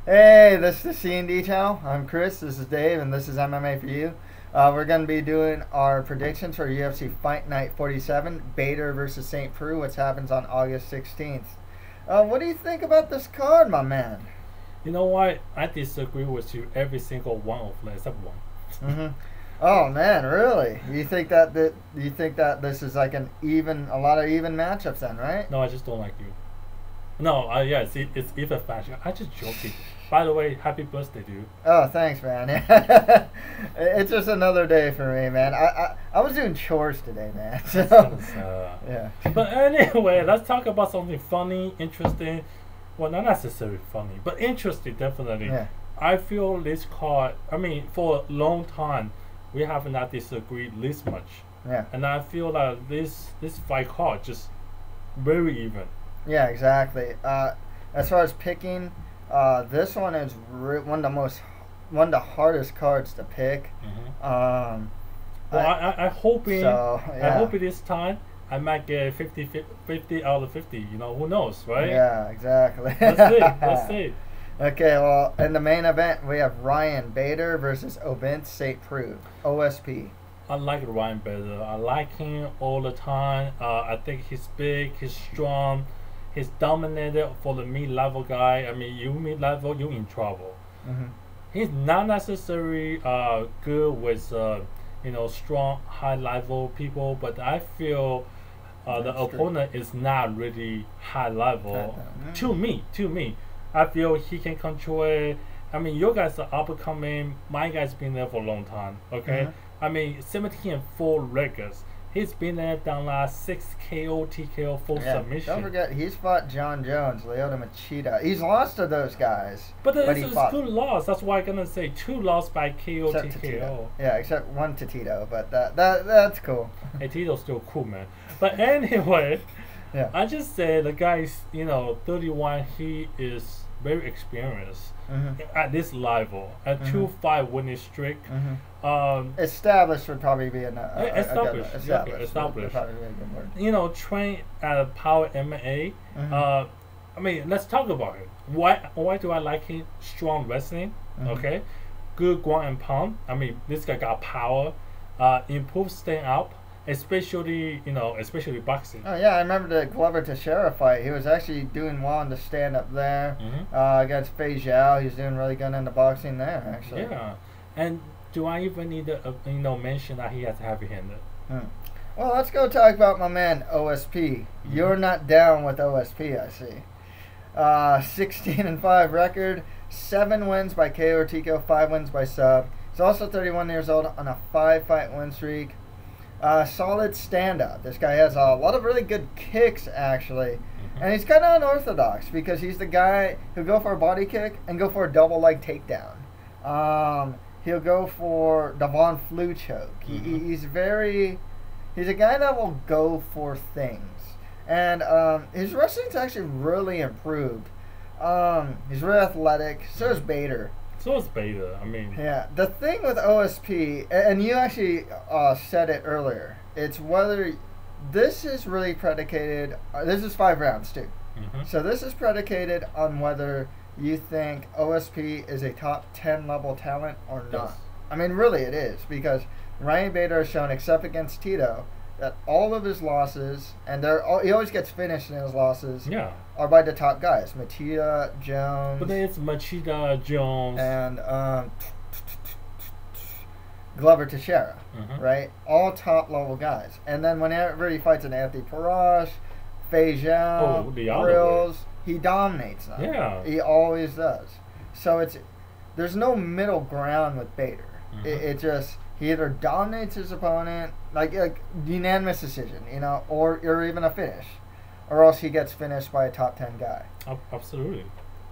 Hey, this is the C&D channel. I'm Chris, this is Dave, and this is MMA for you. We're going to be doing our predictions for UFC Fight Night 47, Bader versus St. Preux, which happens on August 16th. What do you think about this card, my man? You know what? I disagree with you every single one of them except one. Oh man, really? You think that this is like a lot of even matchups then, right? No, I just don't like you. No, yeah, it's even fashion. I just joking. By the way, happy birthday, dude. Oh, thanks, man. It's just another day for me, man. I was doing chores today, man. So, yeah. But anyway, let's talk about something funny, interesting. Well, not necessarily funny, but interesting, definitely. Yeah. I feel this card, for a long time, we have not disagreed this much. Yeah. And I feel that this fight card just very even. Yeah, exactly. As far as picking, this one is one of the hardest cards to pick. Well, I hope yeah. I hope this time I might get 50 out of 50. You know, who knows, right? Yeah, exactly. Let's see. Okay, well, in the main event, we have Ryan Bader versus Ovince St. Preux, OSP. I like Ryan Bader. I like him all the time. I think he's big, he's strong, he's dominated for the mid-level guy. You mid-level, you in trouble. He's not necessarily good with strong high-level people, but I feel the opponent is not really high-level. To me, I feel he can control it. Your guys are up and coming. My guy's been there for a long time. Okay. 17-4 records. He's been there, done last 6 KO, TKO, full submission. Don't forget, he's fought John Jones, Lyoto Machida. He's lost to those guys. But it's a good loss. That's why I'm gonna say 2 losses by KO, except TKO. Yeah, except one to Tito, but that's cool. Hey, Tito's still cool, man. But anyway, yeah. I just say the guy's 31. He is very experienced at this level. A 2-5 winning streak. Established would probably be established. Established. Probably be a good word. Train at Power MMA. Let's talk about it. Why do I like him? Strong wrestling. Okay, good ground and pound. This guy got power. Improved stand up. Especially boxing. Oh yeah, I remember the Glover Teixeira fight. He was actually doing well in the stand up there against Fei Zhao. He's doing really good in the boxing there, actually. Yeah, and do I even need to mention that he has heavy-handed? Well, let's go talk about my man OSP. You're not down with OSP, I see. 16-5 record, 7 wins by KO or TKO, 5 wins by sub. He's also 31 years old on a 5-fight win streak. Solid stand-up. This guy has a lot of really good kicks, actually. And he's kind of unorthodox because he's the guy who'll go for a body kick and go for a double leg takedown. He'll go for the Von Flue choke. He's a guy that will go for things. And his wrestling's actually really improved. He's really athletic. So is Bader. Yeah, the thing with OSP, and you actually said it earlier, it's whether this is really predicated. This is 5 rounds too, so this is predicated on whether you think OSP is a top 10 level talent or not. Yes. Really it is, because Ryan Bader has shown, except against Tito, that all of his losses, and he always gets finished in his losses, are by the top guys. Machida, Jones. But then it's Machida, Jones. And Glover Teixeira, right? All top level guys. And then whenever he fights an Anthony Parash, Fei Zhao, Preux, he dominates them. Yeah. He always does. So there's no middle ground with Bader. It just... He either dominates his opponent, like unanimous decision, or even a finish, or else he gets finished by a top 10 guy. Absolutely.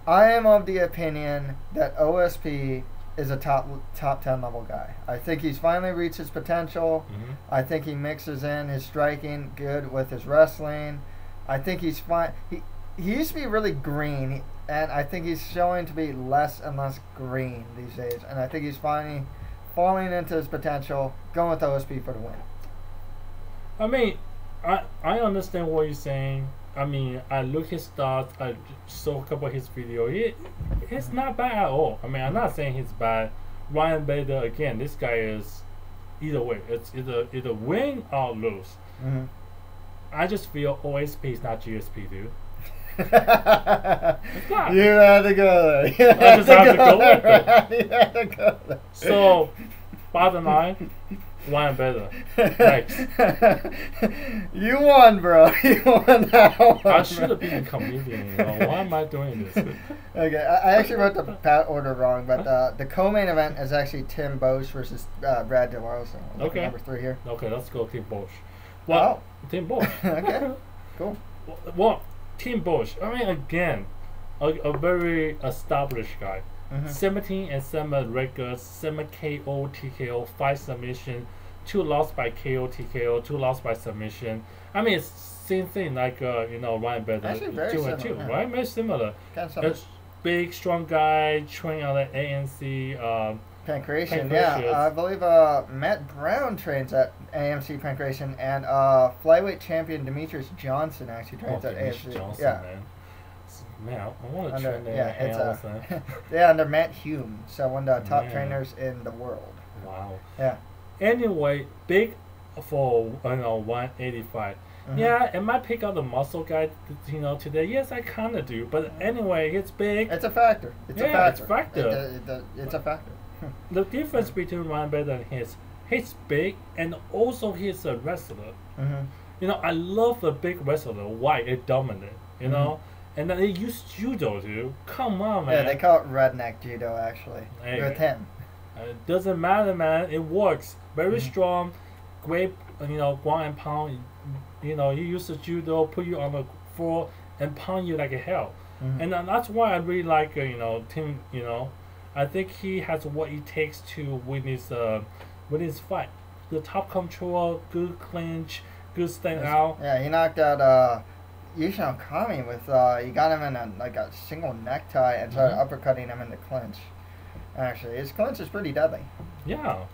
I am of the opinion that OSP is a top 10 level guy. I think he's finally reached his potential. I think he mixes in his striking good with his wrestling. I think he's fine. He used to be really green, and I think he's showing to be less and less green these days. And I think he's finally falling into his potential, going with OSP for the win. I understand what you're saying. I look his stats. I saw a couple of his video. He's not bad at all. I mean, I'm not saying he's bad. Ryan Bader, again, this guy is either way. It's either win or lose. Mm-hmm. I just feel OSP is not GSP, dude. It's not. You had to go there. I just have to go there. You had to go there. So, bottom line, Ryan Bader. Next. You won, bro. You won that one. I should have been a comedian. Why am I doing this? Okay, I actually wrote the order wrong, but the co-main event is actually Tim Boetsch versus Brad Tavares. Okay. Number 3 here. Okay, let's go Tim Boetsch. Well, Tim Boetsch. Okay, cool. Well, Tim Boetsch. I mean, again, a very established guy. 17-7 records, 7 KO, TKO, 5 submission, 2 lost by KO, TKO, 2 lost by submission. I mean, it's same thing like Ryan Bader. Actually, very 2 and 2, similar, yeah. right? Very similar. Kind of A big, strong guy, trained on the ANC. Pancration, yeah. I believe Matt Brown trains at AMC Pancration, and flyweight champion Demetrius Johnson actually trains at AMC. Johnson, yeah. Man, I want to train there. Yeah, under Matt Hume, so one of the top trainers in the world. Wow. Yeah. Anyway, big for 185. Yeah, am I pick out the muscle guy today? Yes, I kind of do. But anyway, it's big. It's a factor. It's a factor. It's a factor. The difference between Ryan Bader and he's big and also he's a wrestler. I love a big wrestler. Why? It's dominant. You know. And then they use judo, dude. Come on, man. Yeah, they call it redneck judo, actually. Hey, with him. It doesn't matter, man. It works. Very strong. Great, ground and pound. You use the judo, put you on the floor, and pound you like a hell. And that's why I really like, Tim, I think he has what it takes to win his fight. The top control, good clinch, good stand out. Yeah, he knocked out Yushan Kami with he got him in a single necktie and started uppercutting him in the clinch. Actually, his clinch is pretty deadly. Yeah.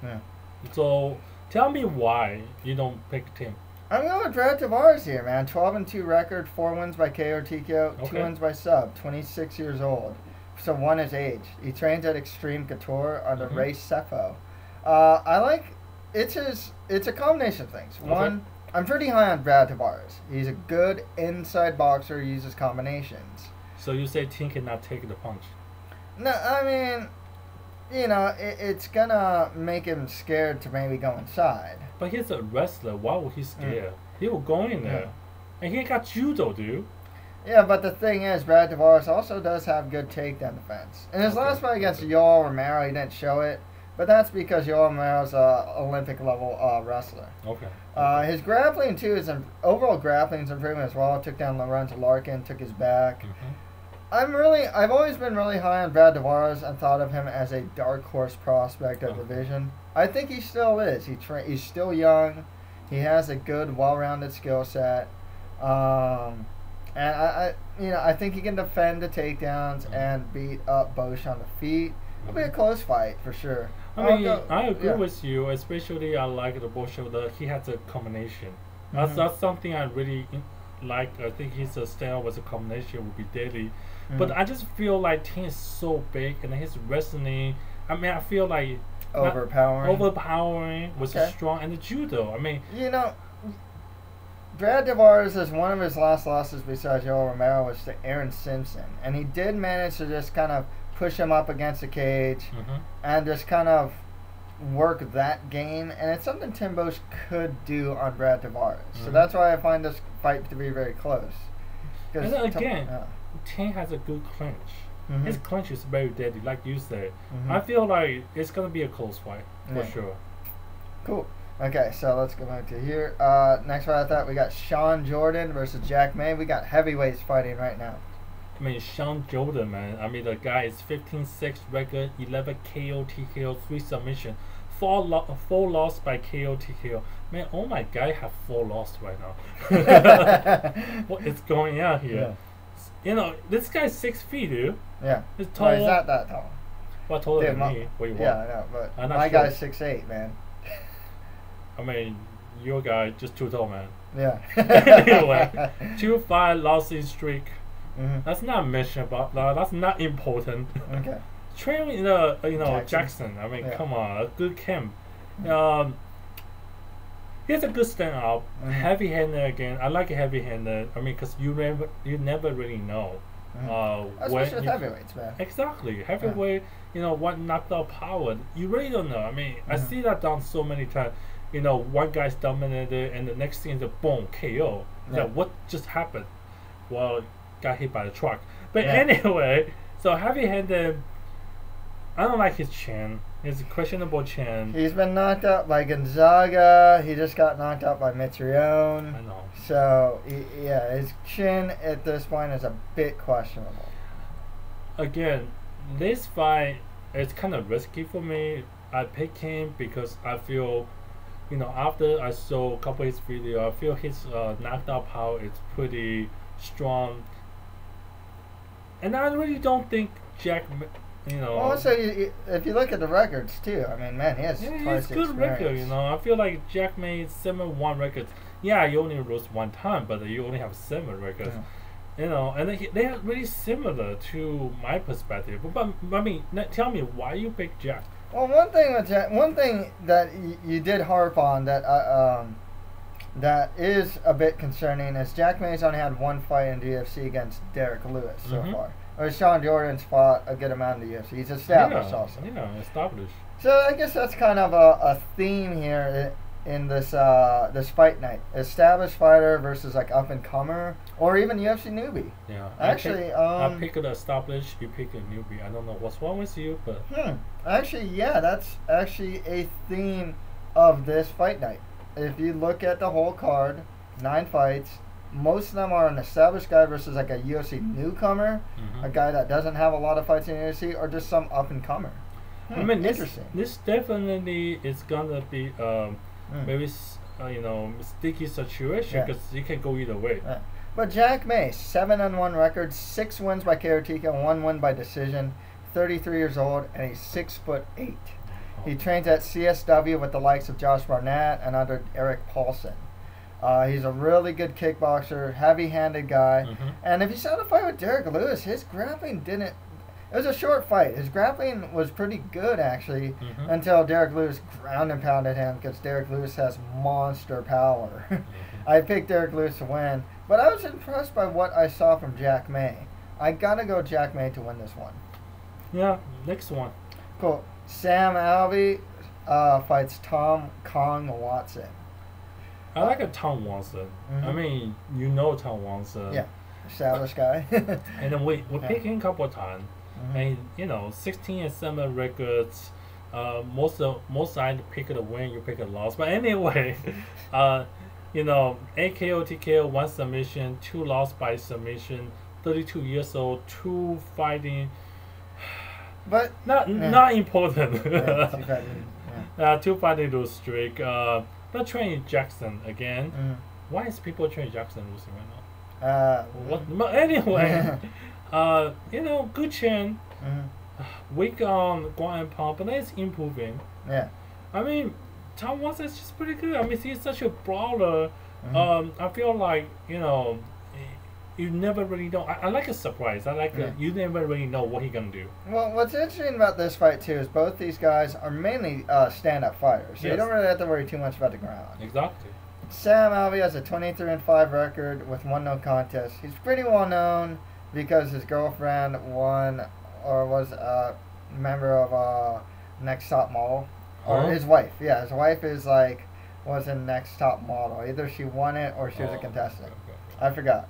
So tell me why you don't pick Tim. I'm going with Brad Tavares here, man. 12-2 record, 4 wins by KO or TKO, 2 wins by sub. 26 years old. So 1 is age. He trains at Extreme Couture under Ray Sefo. I like it's a combination of things. One, I'm pretty high on Brad Tavares. He's a good inside boxer, uses combinations. So you say Tim cannot take the punch? No, I mean, it's gonna make him scared to maybe go inside. But he's a wrestler. Why would he scare? He will go in there. And he got judo, dude. Yeah, but the thing is, Brad Tavares also does have good takedown defense. In his last fight against Yoel Romero, he didn't show it. But that's because Yoel Romero's an Olympic-level wrestler. His grappling, too, overall grappling is improving as well. Took down Lorenzo Larkin, took his back. I've always been really high on Brad Tavares and thought of him as a dark horse prospect of the division. I think he still is. He's still young. He has a good, well-rounded skill set. And I think he can defend the takedowns and beat up Boetsch on the feet. It'll be a close fight for sure. I agree with you, especially I like the Boetsch. He has a combination. That's something I really like. I think his style with a combination would be deadly. But I just feel like Tim is so big and his wrestling. I feel like overpowering with the strong and the judo. Brad Tavares is one of his last losses besides Yoel Romero was to Aaron Simpson, and he did manage to just kind of push him up against the cage and just kind of work that game, and it's something Tim Boetsch could do on Brad Tavares. So that's why I find this fight to be very close. And then again, Tim has a good clinch. His clinch is very deadly, like you said. I feel like it's going to be a close fight, for sure. Cool. Okay, so let's go back to here. Next fight I thought we got Shawn Jordan versus Jack May. We got heavyweights fighting right now. Shawn Jordan, man. The guy is 15-6 record, 11 KO, TKO, 3 submission, 4 loss by KO, TKO. Man, all my guys have 4 losses right now. What is going on here? This guy's 6 feet, dude. Yeah. He's tall. Well, he's not that tall. Well, taller than me. What you want? Yeah, I know, but my guy's 6'8", man. Your guy just too tall, man. Yeah. Anyway, 2-5 losing streak. That's not mission, but that's not important. Okay. Train Jackson. I mean, come on, a good camp. He's a good stand up, heavy-handed again. I like heavy-handed. I mean, because you never really know. Especially with heavyweights, man. Exactly, heavyweight. What knocked out power. You really don't know. I mean, I see that done so many times. One guy's dominated, and the next thing is a boom KO. Like, what just happened? Well, got hit by the truck. But anyway, so heavy-handed. I don't like his chin. It's a questionable chin. He's been knocked out by Gonzaga. He just got knocked out by Mitrione. I know. So, his chin at this point is a bit questionable. Again, this fight is kind of risky for me. I pick him because I feel, after I saw a couple of his videos, I feel his knocked out power is pretty strong. And I really don't think Jack... Also, if you look at the records too, I mean, man, he has twice good experience. record. I feel like Jack made 7-1 records. Yeah, you only lose one time, but you only have 7 records. And they are really similar to my perspective. But I mean, tell me why you pick Jack. Well, one thing that you did harp on that that is a bit concerning is Jack May's only had one fight in the UFC against Derek Lewis so far. Or Shawn Jordan's fought a good amount in the UFC. He's established also. Yeah, established. So I guess that's kind of a theme here in this this fight night. Established fighter versus like up and comer or even UFC newbie. Yeah. Actually, I pick an established, you pick a newbie. I don't know what's wrong with you, but actually, yeah, that's actually a theme of this fight night. If you look at the whole card, 9 fights. Most of them are an established guy versus like a UFC newcomer, a guy that doesn't have a lot of fights in the UFC, or just some up and comer. I mean, interesting. This definitely is gonna be maybe sticky situation because you can go either way. But Jack May, 7-1 record, 6 wins by KO TKO, 1 win by decision. 33 years old, and he's 6'8". He trains at CSW with the likes of Josh Barnett and under Eric Paulson. He's a really good kickboxer, heavy-handed guy. And if you saw the fight with Derek Lewis, his grappling didn't... It was a short fight. His grappling was pretty good, actually, until Derek Lewis ground and pounded him because Derek Lewis has monster power. I picked Derek Lewis to win, but I was impressed by what I saw from Jack May. I got to go Jack May to win this one. Yeah, next one. Cool. Sam Alvey fights Tom Kong Watson. I like a Tom Watson. I mean, Tom Watson. Yeah, established guy. And then we pick him a couple of times. And 16-7 records. Most I pick a win, you pick a loss. But anyway, 8 KO TKO, 1 submission, 2 loss by submission. 32 years old, 2 fighting. But not important. 2 fighting lose streak. Not training Jackson again. Why is people training Jackson losing right now? But anyway, good chin. Weak on ground and pound, but it's improving. Yeah. I mean, Tom Watson is just pretty good. I mean, he's such a brawler. I feel like you never really know. I like a surprise. I like you never really know what he's gonna do. Well, what's interesting about this fight too is both these guys are mainly stand-up fighters, so you don't really have to worry too much about the ground. Exactly. Sam Alvey has a 23-5 record with 1 no contest. He's pretty well known because his girlfriend was a member of Next Top Model, or his wife. Yeah, his wife was in Next Top Model. Either she won it or she was a contestant. I forgot.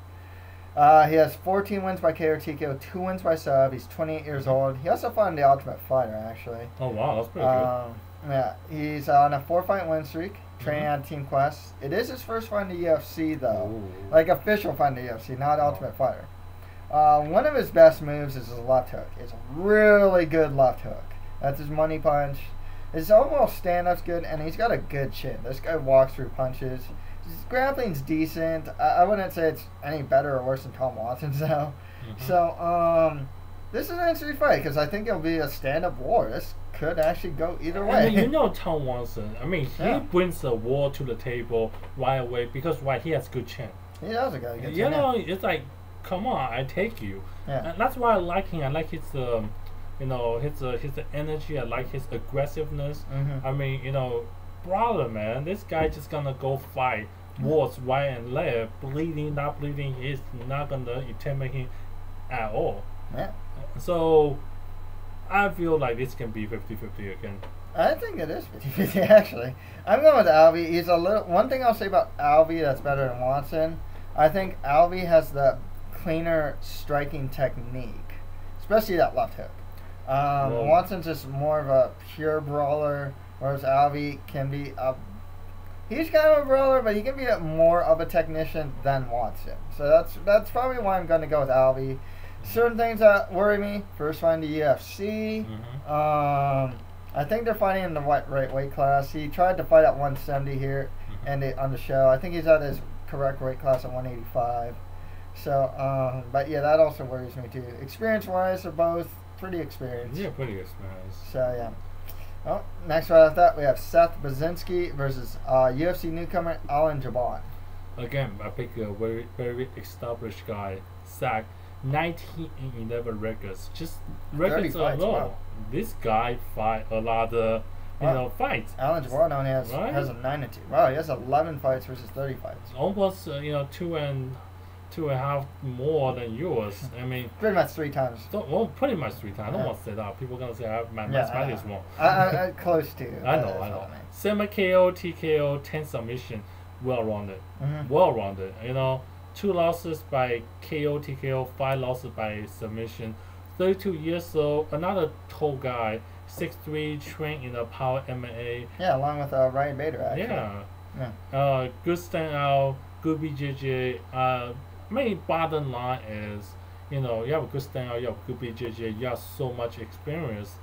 He has 14 wins by KO TKO, 2 wins by sub. He's 28 years old. He also fought in the Ultimate Fighter, actually. Oh, wow. That's pretty good. Yeah. He's on a 4-fight win streak, training on Team Quest. It is his first fight in the UFC, though. Ooh. Like, official fight in the UFC, not Ultimate Fighter. One of his best moves is his left hook. It's a really good left hook. That's his money punch. His overall stand-up's good, and he's got a good chin. This guy walks through punches. His grappling's decent. I wouldn't say it's any better or worse than Tom Watson's, though. So, this is an interesting fight because I think it'll be a stand-up war. This could actually go either way. I mean, Tom Watson. I mean, he brings the war to the table right away because he has good chin. He does a good chin. It's like come on, I take you. Yeah. And that's why I like him. I like his his energy. I like his aggressiveness. I mean, brother, man, this guy just gonna go fight wars right and left, bleeding, not bleeding. He's not gonna intimidate him at all. Yeah. So I feel like this can be 50-50 again. I think it is 50-50 actually. I'm going with Alvey. He's a little. One thing I'll say about Alvey that's better than Watson, I think Alvey has the cleaner striking technique, especially that left hook. Watson's just more of a pure brawler, whereas Alvey can be he's kind of a brawler, but he can be more of a technician than Watson. So that's probably why I'm going to go with Alvey. Certain things that worry me. First fight in the UFC. I think they're fighting in the right weight class. He tried to fight at 170 here on the show. I think he's at his correct weight class at 185. So, but yeah, that also worries me too. Experience-wise, they're both pretty experienced. Yeah, pretty experienced. So, yeah. Well, next right after that, we have Seth Baczynski versus UFC newcomer Jouban. Again, I pick a very, very established guy, Seth. 19-11 records. Just records alone. Wow. This guy fight a lot of fights. Jouban only has a 9-2. Wow, he has 11 fights versus 30 fights. Almost 2.5 more than yours. I mean, pretty much 3 times. Pretty much 3 times. I don't want to say that. People are gonna say my mathematics is wrong. Close to. I know. 7 KO, TKO, 10 submission, well-rounded. Well-rounded. 2 losses by KO, TKO, 5 losses by submission. 32 years old, another tall guy, 6'3", trained in the power MMA. Yeah, along with Ryan Bader, actually. Yeah. Good standout, good BJJ. Main bottom line is, you have a good standout, you have a good BJJ, you have so much experience.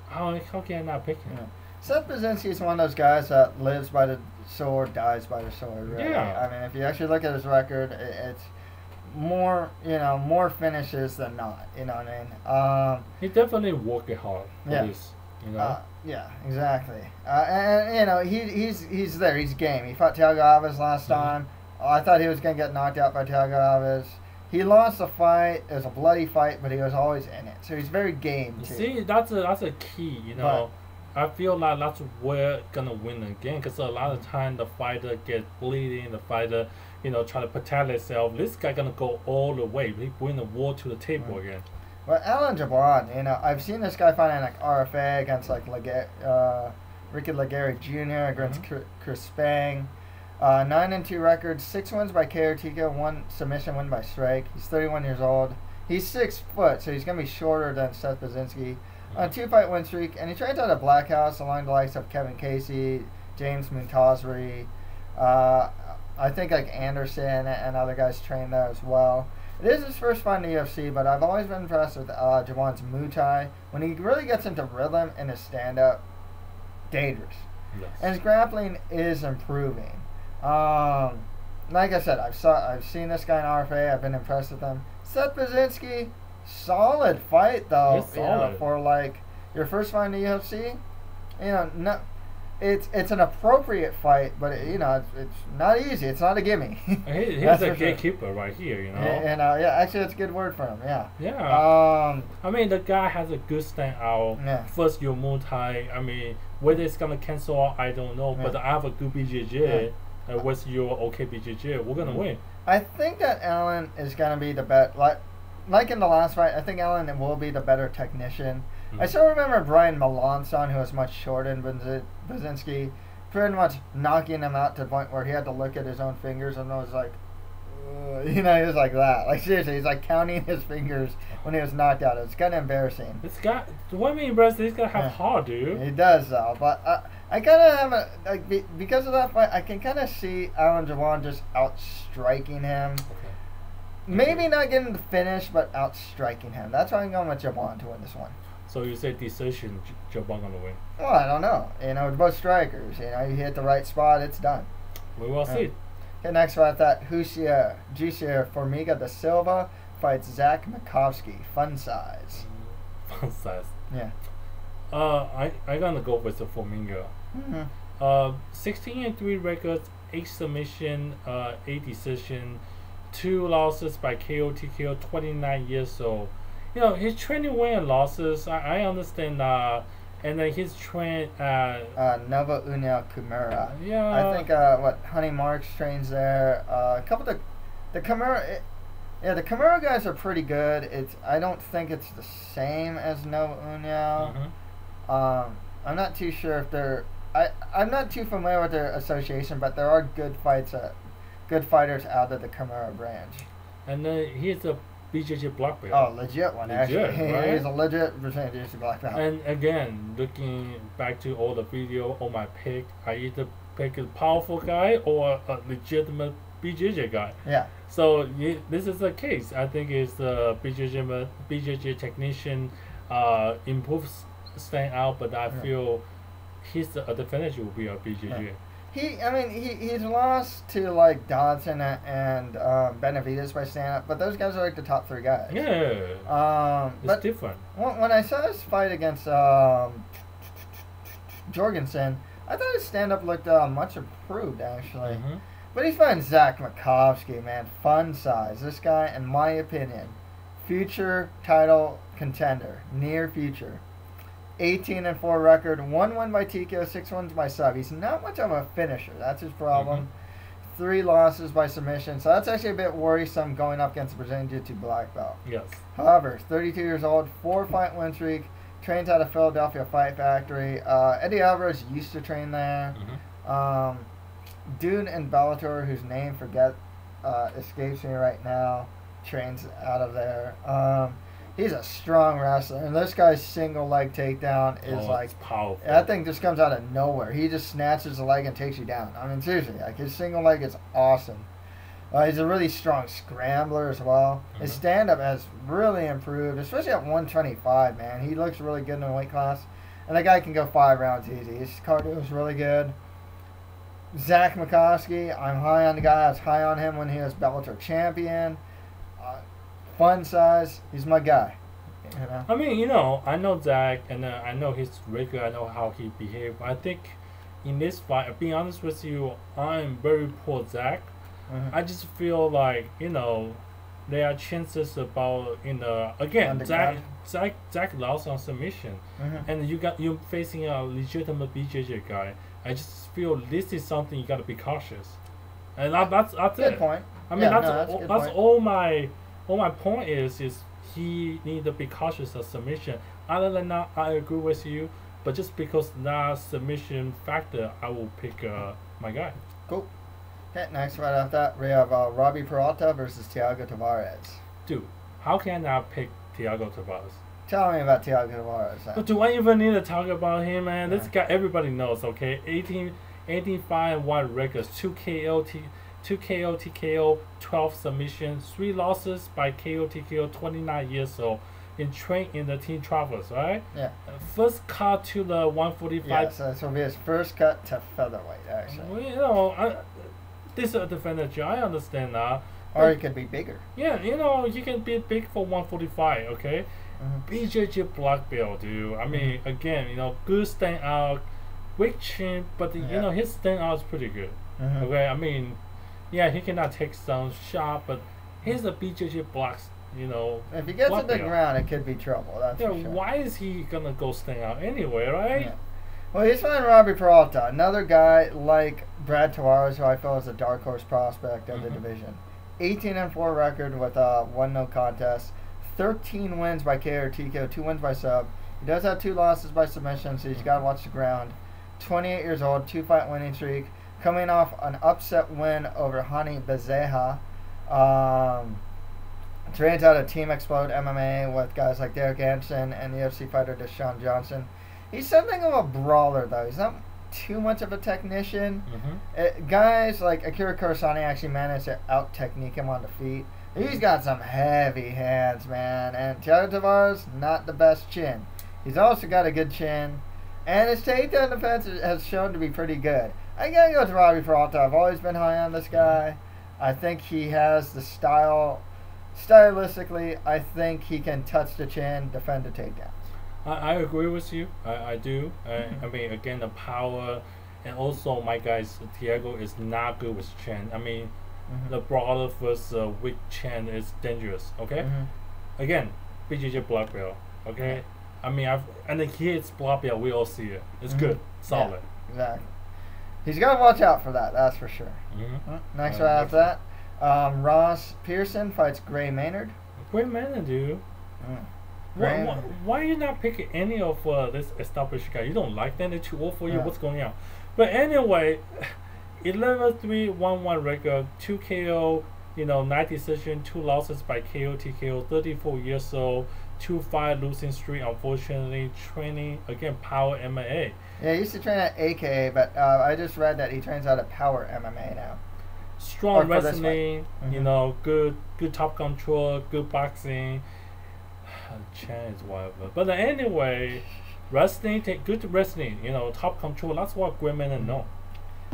How can I not pick him? Yeah. Seth Baczynski is one of those guys that lives by the sword, dies by the sword. Really. Yeah. I mean, if you actually look at his record, it's more, more finishes than not. You know what I mean? He definitely worked hard for this. Yeah, exactly. And he's there. He's game. He fought Thiago Alves last time. I thought he was gonna get knocked out by Thiago Alves. He lost the fight. It was a bloody fight, but he was always in it. So he's very game too. See, that's a key. But I feel like that's where gonna win again, because a lot of time the fighter gets bleeding, the fighter, try to protect himself. This guy gonna go all the way. He bring the war to the table again. Well, Jouban, I've seen this guy fighting like RFA against like Ricky Laguerre Jr. against Chris Spang. 9-2 record, 6 wins by KO TKO, 1 submission win by strike. He's 31 years old. He's 6 foot, so he's gonna be shorter than Seth Baczynski. On a 2-fight win streak, and he trains out of Black House along the likes of Kevin Casey, James Muntazri. I think like Anderson and other guys train there as well. It is his first fight in the UFC, but I've always been impressed with Jouban's Muay Thai. When he really gets into rhythm in his stand-up, dangerous. Yes. And his grappling is improving. Like I said, I've seen this guy in RFA. I've been impressed with him. Seth Baczynski, solid fight though. Solid. For like your first fight in the UFC, it's an appropriate fight, but it's not easy. It's not a gimme. He's a gatekeeper right here, actually, that's a good word for him. Yeah. Yeah. I mean, the guy has a good standout. Yeah. First, your Muay Thai. I mean, whether it's gonna cancel out, I don't know. Yeah. But I have a good BJJ. With your okay BJJ, we're gonna win. I think that Allen is gonna be the best. Like in the last fight, I think Allen will be the better technician. I still remember Brian Melanson, who was much shorter than Baczynski, pretty much knocking him out to the point where he had to look at his own fingers and was like, he was like that. Like seriously, he's like counting his fingers when he was knocked out. It's kind of embarrassing. This guy, what I mean, bro, he's gonna have heart, dude. He does though, but I kind of have because of that fight, I can kind of see Jouban just outstriking him. Okay. Maybe not getting the finish, but outstriking him. That's why I'm going with Jouban to win this one. So you say decision, Jouban gonna win? Well, I don't know. It's both strikers. You hit the right spot, it's done. We will see. Okay, next fight, that Jussier Formiga de Silva fights Zach Makovsky. Fun size. Fun size. Yeah. I gonna go with the Formiga. 16-3 records, 8 submission, 8 decision, 2 losses by KO TKO, 29 years old. You know, his training win and losses, I understand that. And then his train Nova União Kimura. Yeah. I think Honey Marks trains there. A couple of the Kimura. Yeah, the Kimura guys are pretty good. I don't think it's the same as Nova União. I'm not too sure if they're. I'm not too familiar with their association, but there are good fighters out of the Kimura branch. And then he's a BJJ black belt. Oh, legit one, legit, actually. right? He's a legit Brazilian black belt. And again, looking back to all the video, all my pick, I either pick a powerful guy or a legitimate BJJ guy. Yeah. So this is the case. I think it's the BJJ technician improves stand out, but I feel his advantage will be a BJJ. Yeah. He's lost to like Dodson and Benavidez by stand-up, but those guys are like the top 3 guys. Yeah. It's different. When I saw his fight against Jorgensen, I thought his stand-up looked much improved actually. But he's fighting Zach Makovsky, man, fun size. This guy, in my opinion, future title contender, near future. 18-4 record, 1 win by TKO, 6 wins by sub. He's not much of a finisher. That's his problem. 3 losses by submission. So that's actually a bit worrisome going up against the Brazilian Jiu-Jitsu black belt. Yes. However, 32 years old, 4-fight win streak, trains out of Philadelphia Fight Factory. Eddie Alvarez used to train there. Dude in Bellator, whose name escapes me right now, trains out of there. He's a strong wrestler, and this guy's single leg takedown is like powerful. That thing just comes out of nowhere. He just snatches the leg and takes you down. I mean, seriously, like his single leg is awesome. He's a really strong scrambler as well. His stand-up has really improved, especially at 125. Man, he looks really good in the weight class, and the guy can go 5 rounds easy. His cardio is really good. Zach Makovsky, I'm high on the guy. I was high on him when he was Bellator champion. Fun size, he's my guy. You know? I mean, I know Zach, and I know his record. I know how he behaved. I think in this fight, being honest with you, I'm very pro Zach. I just feel like there are chances about again Zach lost on submission, and you're facing a legitimate BJJ guy. I just feel this is something you gotta be cautious, and that's good it. Point. I mean that's all my point is he need to be cautious of submission. Other than that, I agree with you, but just because that submission factor, I will pick my guy. Cool. Okay, next right after that, we have Robbie Peralta versus Thiago Tavares. Dude, how can I pick Thiago Tavares? Tell me about Thiago Tavares. But do I even need to talk about him, man? This guy, everybody knows, okay? 18-5-1 records, 2 KO TKO, 12 submissions, 3 losses by KO TKO, 29 years old. Trained in the Team Travels, right? Yeah. First cut to the 145. Yeah, so this will be his first cut to featherweight, actually. Well, this is a advantage. I understand that. Or he could be bigger. Yeah, he can be big for 145, okay? BJJ black belt, dude. I mean, again, good stand out, weak chin, but his stand out is pretty good. Okay, I mean, yeah, he cannot take some shot, but he's a BJJ blocks. If he gets a big round, it could be trouble. That's for sure. Why is he gonna go stand out anyway, right? Yeah. Well, he's fighting Robbie Peralta, another guy like Brad Tavares, who I feel is a dark horse prospect of the division. 18-4 record with 1 no contest, 13 wins by KO or TKO, 2 wins by sub. He does have 2 losses by submission, so he's got to watch the ground. 28 years old, 2-fight winning streak, coming off an upset win over Hani Bezeha. Trains out of Team Explode MMA with guys like Derek Anderson and the UFC fighter Deshaun Johnson. He's something of a brawler, though. He's not too much of a technician. Guys like Akira Kurosani actually managed to out-technique him on the feet. He's got some heavy hands, man. And Thiago Tavares, not the best chin. He's also got a good chin. And his takedown defense has shown to be pretty good. I gotta go with Robbie Peralta. I've always been high on this guy. I think he has the style. Stylistically, I think he can touch the chin, defend the takedown. I agree with you. I do. I mean, again, the power, and also my guys, Thiago is not good with chin. I mean, the brawler versus weak chin is dangerous. Okay, again, BJJ black belt. Okay, I mean, and the kids black belt, we all see it. It's good, solid. Yeah, exactly. He's got to watch out for that. That's for sure. Next right after that, Ross Pearson fights Gray Maynard. Gray Maynard, dude. Why are you not picking any of this established guy? You don't like them? They're too old for you? What's going on? But anyway, 11-3, 1-1 record, 2 KO, 9 decision, 2 losses by KO, TKO, 34 years old, 2-5 losing streak, unfortunately, training, again, Power MMA. Yeah, he used to train at AKA, but I just read that he trains out of Power MMA now. Strong wrestling, good top control, good boxing. Chance, whatever. But anyway, good wrestling, top control. That's what Gray Maynard know.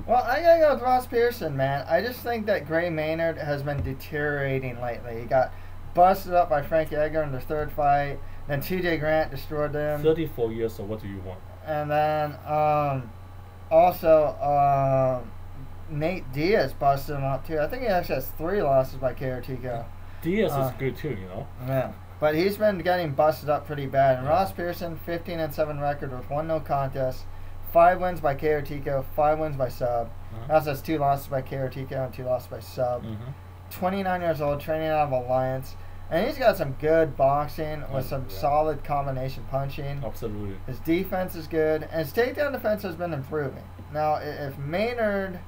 Well, I gotta go with Ross Pearson, man. I just think that Gray Maynard has been deteriorating lately. He got busted up by Frankie in their 3rd fight. Then TJ Grant destroyed them. 34 years, so what do you want? And then also Nate Diaz busted him up too. I think he actually has 3 losses by KO TKO. Diaz is good too, Yeah. But he's been getting busted up pretty bad. And Ross Pearson, 15-7 record with 1 no contest, 5 wins by KO TKO, 5 wins by sub. He also has 2 losses by KO TKO and 2 losses by sub. 29 years old, training out of Alliance. And he's got some good boxing with some solid combination punching. Absolutely. His defense is good. And his takedown defense has been improving. Now, if Maynard...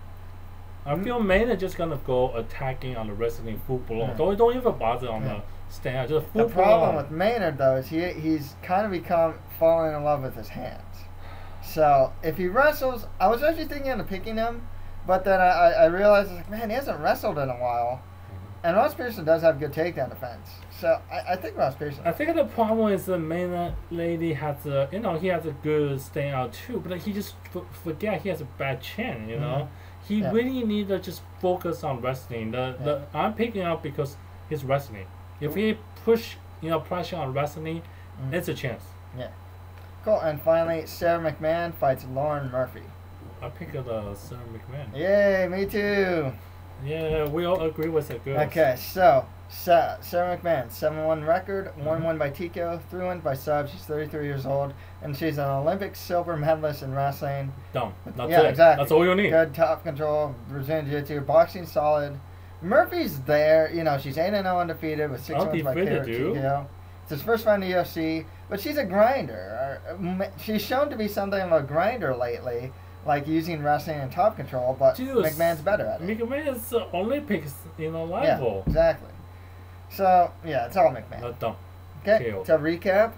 I feel Maynard just going to go attacking on the wrestling full blown. Don't even bother on the stand. Just full the problem with Maynard, though, is he's kind of falling in love with his hands. So, if he wrestles... I was actually thinking of picking him, but then I realized, man, he hasn't wrestled in a while. And Ross Pearson does have good takedown defense. So, I think Ross Pearson... I think the problem is the Maynard lady has a... he has a good stand out too, but he just forget he has a bad chin, He really needs to just focus on wrestling. I'm picking up because he's wrestling. If he push, pressure on wrestling, it's a chance. Yeah. Cool. And finally, Sara McMann fights Lauren Murphy. I picked Sara McMann. Yay, me too. Yeah, we all agree with it. Good. Okay, so Sara McMann, 7-1 record, 1 win by TKO, 3 wins by sub. She's 33 years old, and she's an Olympic silver medalist in wrestling. Done. That's it. Exactly. That's all you need. Good top control, Brazilian Jiu-Jitsu, boxing solid. Murphy's there. She's 8-0 undefeated with 6 wins by TKO. It's his first fight in the UFC, but she's a grinder. She's shown to be something of a grinder lately, like using wrestling and top control, but McMahon's better at it. McMahon is Olympics, level. Yeah, exactly. So, yeah, it's all McMahon. Done. Okay, to recap,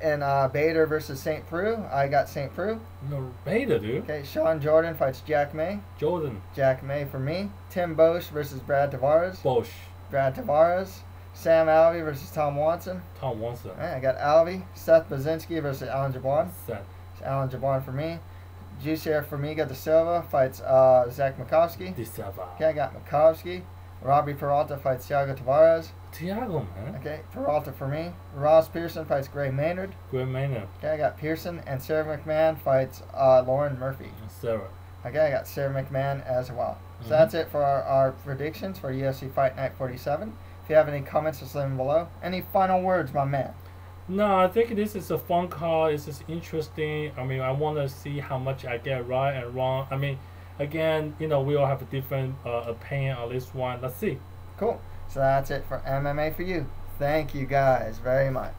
and Bader versus St. Preux. I got St. Preux. No, Bader, dude. Okay, Shawn Jordan fights Jack May. Jack May for me. Tim Boetsch versus Brad Tavares. Brad Tavares. Sam Alvey versus Tom Watson. Right, I got Alvey. Seth Baczynski versus Alan Jouban. Alan Jouban for me. Jussier Formiga de Silva fights Zach Makovsky. Okay, I got Makovsky. Robbie Peralta fights Tavares. Man. Okay, Peralta for me. Ross Pearson fights Gray Maynard. Okay, I got Pearson. And Sara McMann fights Lauren Murphy. Okay, I got Sara McMann as well. So that's it for our predictions for UFC Fight Night 47. If you have any comments, just leave them below. Any final words, my man? No, I think this is a fun call. This is interesting. I mean, I want to see how much I get right and wrong. I mean, again, we all have a different opinion on this one. Let's see. Cool. So that's it for MMA for you. Thank you guys very much.